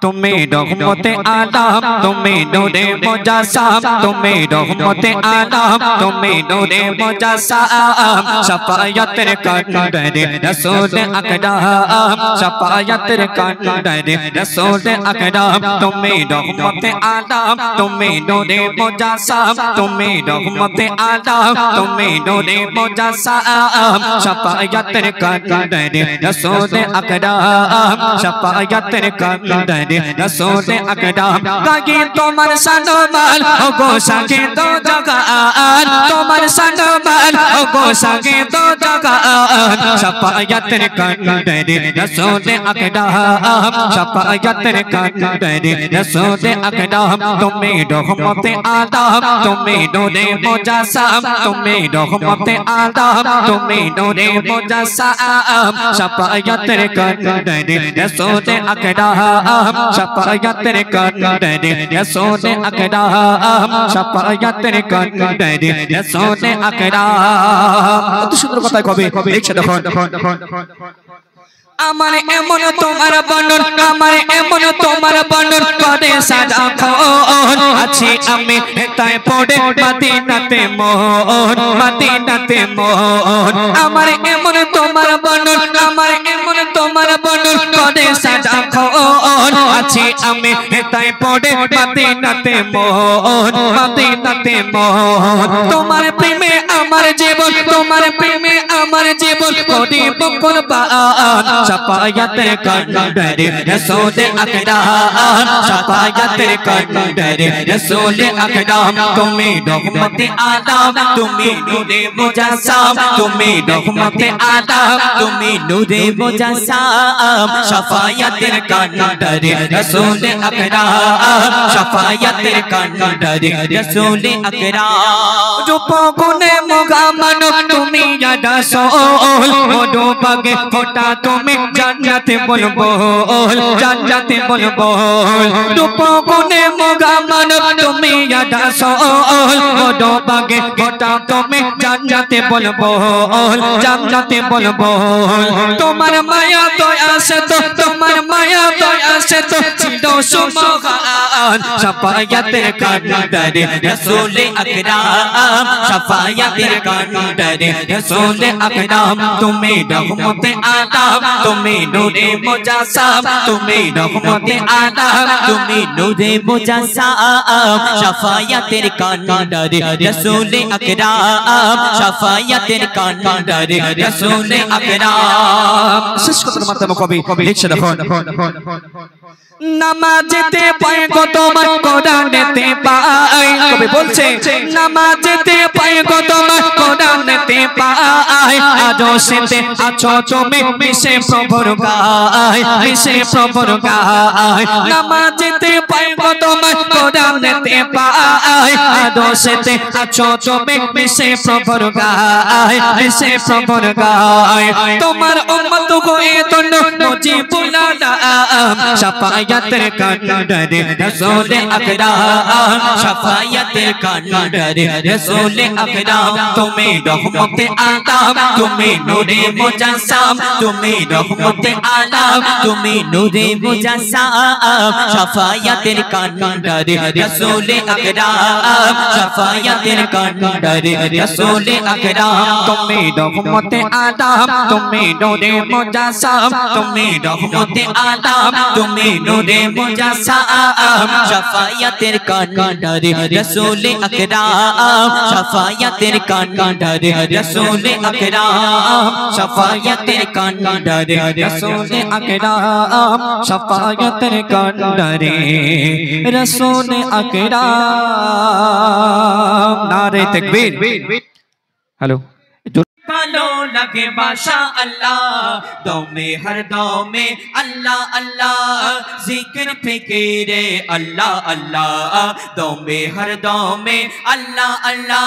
তুমি রহমতে আলম তুমি নূরে মুজাসসাম তুমি রহমতে আলম তুমি নূরে মুজাসসাম শাফায়াতের কান্ডারে রাসূল আকরাম শাফায়াতের কান্ডারে রাসূল আকরাম তুমি রহমতে আলম তুমি নূরে মুজাসসাম তুমি রহমতে আলম তুমি নূরে মুজাসসাম শাফায়াতের কান্ডারে রাসূল আকরাম শাফায়াতের কান্ডারে রাসূল আকরাম গায়ে তোমার শানমান ও গো সাগে দো জাগান তোমার শানমান ও গো সাগে দো জাগান শাফায়াতের কান্ডারে রাসূল আকরাম শাফায়াতের কান্ডারে রাসূল আকরাম তুমি রহমতে আলম তুমি নূরে মুজাসসাম তুমি রহমতে আলম তুমি নূরে মুজাসসাম শাফায়াতের কান্ডারে রাসূল আকরাম শাফায়াতের কান্ডারে রাসূল আকরাম শাফায়াতের কান্ডারে রাসূল আকরাম কত সুন্দর কথা কবে দেখছে দেখুন আমার এমন তোমার বর্ণন আমার এমন তোমার বর্ণন করে সারাক্ষণ আছি আমি তাই পড়ে মদিনাতে মোহন মদিনাতে মোহন আমার এমন তোমার বর্ণন আমার এমন তোমার বর্ণন করে সারাক্ষণ আছি আমি তাই পড়ে মদিনাতে মোহন মদিনাতে মোহন তোমার প্রেমে আমার জীবন তোমার প্রেমে আমার জীবন করিব কুরবান শাফায়াতের কান্ডারে রাসূল আকরাম শাফায়াতের কান্ডারে রাসূল আকরাম তুমি রহমতে আলম তুমি নূরে মুজাসসাম তুমি রহমতে আলম তুমি নূরে মুজাসসাম শাফায়াতের কান্ডারে রাসূল আকরাম শাফায়াতের কান্ডারে রাসূল আকরাম রূপ গুণে মুগামানো তুমি ইয়া রাসূল ওডো পাগে ফোটা তুমি জান্নাতে বলবো জান্নাতে বলবো রূপ গুণে মুগামানো তুমি ইয়া রাসূল ওডো পাগে ফোটা তুমি জান্নাতে বলবো জান্নাতে বলবো তোমার মায়া দয়া আছে তো তোমার মায়া দয়া আছে তো ছিল সুমহান শাফায়াতের কান্ডারে রাসূল আকরাম শাফায়াতের কান্ডারে রাসূল আকরাম তুমি রহমতে আলম তুমি নূরে মুজাসসাম তুমি রহমতে আলম তুমি নূরে মুজাসসাম শাফায়াতের কান্ডারে রাসূল আকরাম শাফায়াতের কান্ডারে রাসূল আকরাম শেষ কথার মাধ্যমে কবি লিখছে দেখুন নামাজেতে পায় গো তোমার কোরআনেতে পায় কবি বলছে নামাজেতে পায় গো তোমার কোরআনেতে পায় আজো সেতে আছো তুমি মিশে প্রভুর গায় মিশে প্রভুর গায় নামাজেতে পায় গো তোমার কোরআনেতে পায় আজো সেতে আছো তুমি মিশে প্রভুর গায় মিশে প্রভুর গায় তোমার উম্মত হয়ে তন্ন মুজিবুল আলাম শাফায়াতের কান্ডারে রাসূল আকরাম শাফায়াতের কান্ডারে রাসূল আকরাম তুমি রহমতে আলম তুমি নূরে মুজাসসাম তুমি রহমতে আলম তুমি নূরে মুজাসসাম শাফায়াতের কান্ডারে রাসূল আকরাম শাফায়াতের কান্ডারে রাসূল আকরাম তুমি রহমতে আলম তুমি নূরে মুজাসসাম তুমি রহমতে আলম তুমি নূরে মুজাসসাম শাফায়াতের কান্ডারে রাসূল আকরাম শাফায়াতের কান্ডারে রাসূল আকরাম শাফায়াতের কান্ডারে রাসূল আকরাম শাফায়াতের কান্ডারে রাসূল আকরাম নারে তাকবীর হ্যালো ভালো লাগে মাশাআল্লাহ দমে হর দমে আল্লাহ আল্লাহ জিকির ফিকিরে আল্লাহ আল্লাহ দমে হর দমে আল্লাহ আল্লাহ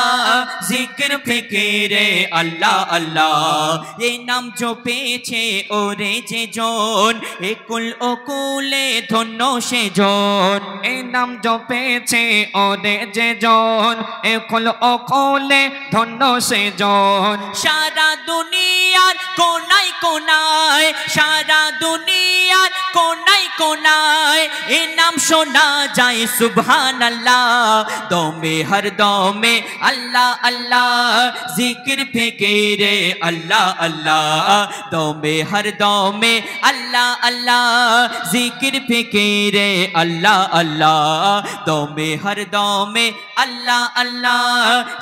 জিকির ফিকিরে আল্লাহ আল্লাহ এই নাম জপেছে ওরে যে জন একুল ওকুলে ধন্য সে জন এই নাম জপেছে ওরে যে জন একুল ওকুলে ধন্য সে জন সারা সারা দুনিয়ার কোনায় কোনায়, সারা দুনিয়ার কোনায় কোনায় এ নাম শোনা যায় সুবহানাল্লাহ। দমে হর দমে আল্লাহ আল্লাহ, জিকির ফিকিরে আল্লাহ আল্লাহ। দমে হর দমে আল্লাহ আল্লাহ, জিকির ফিকিরে আল্লাহ আল্লাহ। দমে হর দমে আল্লাহ আল্লাহ,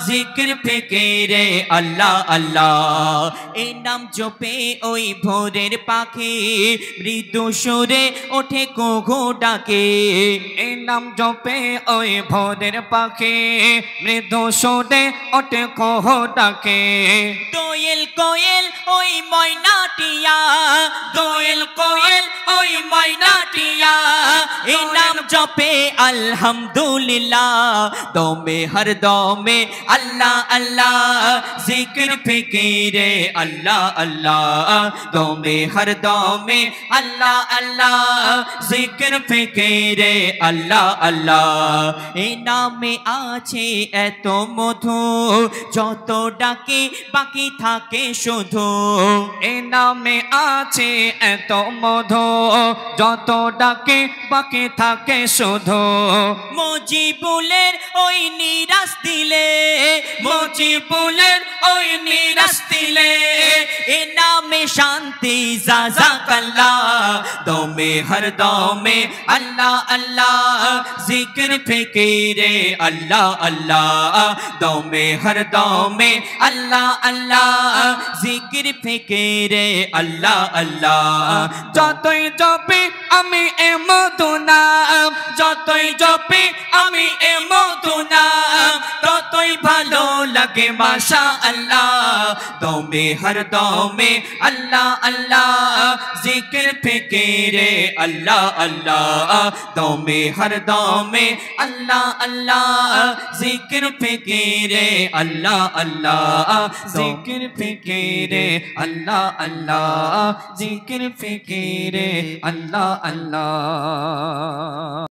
জিকির ফিকিরে আল্লাহ আল্লাহ। এই নাম জপে ওই ভোরের পাখি মৃদু সুরে ওঠে ঘুঘু ডাকে। এই নাম জপে ওই ভোরের পাখি মৃদু সুরে ওঠে ঘুঘু ডাকে। দোয়েল কোয়েল ওই ময়নাটিয়া, দোয়েল কোয়েল ওই ময়নাটিয়া এই নাম জপে আলহামদুলিল্লাহ। দমে হর দমে আল্লাহ আল্লাহ, জিকির ফিকিরে আল্লাহ আল্লাহ। দমে হর দমে আল্লাহ আল্লাহ, জিকির ফিকিরে আল্লাহ আল্লাহ। এই নামে আছে এত মধু, যত ডাকে বাকি থাকে শুধু। এই নামে আছে এত মধু, যত ডাকে বাকি থাকে শুধু। মুজিবুলের ওই নিরাশ দিলে, মুজিবুলের ওই নিরাশ দিলে এ নামে শান্তি জাযাকাল্লাহ। দমে হর দমে আল্লাহ আল্লাহ, জিকির ফিকিরে আল্লাহ আল্লাহ। দমে হর দমে আল্লাহ আল্লাহ, জিকির ফিকিরে আল্লাহ আল্লাহ। যতই জপি আমি এ মধু নাম, যতই জপি আমি এ মধু নাম, ততই ভালো লাগে মাশাআল্লাহ। দমে হর দমে আল্লাহ আল্লাহ, জিকির ফিকিরে আল্লাহ আল্লাহ। দমে হর দমে আল্লাহ আল্লাহ, জিকির ফিকিরে আল্লাহ আল্লাহ। জিকির ফিকিরে আল্লাহ আল্লাহ, জিকির ফিকিরে আল্লাহ আল্লাহ।